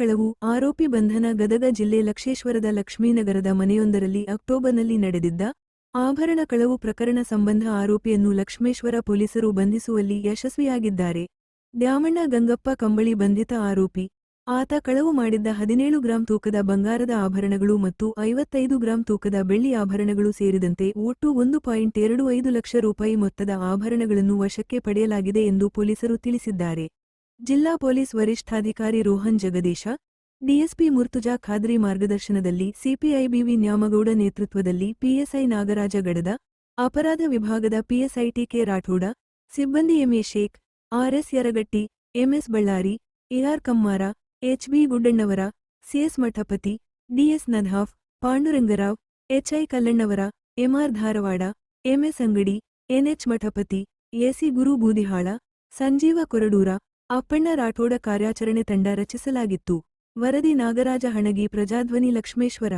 ಕಳವು ಆರೋಪಿ ಬಂಧನ ಗದಗ ಜಿಲ್ಲೆ ಲಕ್ಷೇಶ್ವರದ ಲಕ್ಷ್ಮೀನಗರದ ಮನೆಯೊಂದರಲ್ಲಿ ಅಕ್ಟೋಬರ್ನಲ್ಲಿ ನಡೆದಿದ್ದ ಆಭರಣ ಕಳವು ಪ್ರಕರಣ ಸಂಬಂಧ ಆರೋಪಿಯನ್ನು ಲಕ್ಷ್ಮೇಶ್ವರ ಪೊಲೀಸರು ಬಂಧಿಸುವಲ್ಲಿ ಯಶಸ್ವಿಯಾಗಿದ್ದಾರೆ. ದ್ಯಾಮಣ್ಣ ಗಂಗಪ್ಪ ಕಂಬಳಿ ಬಂಧಿತ ಆರೋಪಿ. ಆತ ಕಳವು ಮಾಡಿದ್ದ 17 ಗ್ರಾಂ ತೂಕದ ಬಂಗಾರದ ಆಭರಣಗಳು ಮತ್ತು 55 ಗ್ರಾಂ ತೂಕದ ಬೆಳ್ಳಿ ಆಭರಣಗಳು ಸೇರಿದಂತೆ ಒಟ್ಟು 1.25 ಲಕ್ಷ ರೂಪಾಯಿ ಮೊತ್ತದ ಆಭರಣಗಳನ್ನು ವಶಕ್ಕೆ ಪಡೆಯಲಾಗಿದೆ ಎಂದು ಪೊಲೀಸರು ತಿಳಿಸಿದ್ದಾರೆ. ಜಿಲ್ಲಾ ಪೊಲೀಸ್ ವರಿಷ್ಠಾಧಿಕಾರಿ ರೋಹನ್ ಜಗದೀಶ, ಡಿಎಸ್ಪಿ ಮುರ್ತುಜಾ ಖಾದ್ರಿ ಮಾರ್ಗದರ್ಶನದಲ್ಲಿ ಸಿಪಿಐ ಬಿವಿ ನ್ಯಾಮಗೌಡ ನೇತೃತ್ವದಲ್ಲಿ ಪಿಎಸ್ಐ ನಾಗರಾಜ ಗಡದ, ಅಪರಾಧ ವಿಭಾಗದ ಪಿಎಸ್ಐ ಟಿಕೆ ರಾಠೋಡ, ಸಿಬ್ಬಂದಿ M A Shaikh, R S Yaragatti, M S Ballari, A R Kammar, H B Guddannavar, C S Mathapati, D S Nadaf, Pandurangarao, H I Kallannavar, M R Dharwad, M S Angadi, N H Mathapati, A C Guru Boodihal, Sanjeev Koradur, Appanna Rathod ಕಾರ್ಯಾಚರಣೆ ತಂಡ ರಚಿಸಲಾಗಿತ್ತು. ವರದಿ ನಾಗರಾಜ ಹಣಗಿ, ಪ್ರಜಾಧ್ವನಿ ಲಕ್ಷ್ಮೇಶ್ವರ.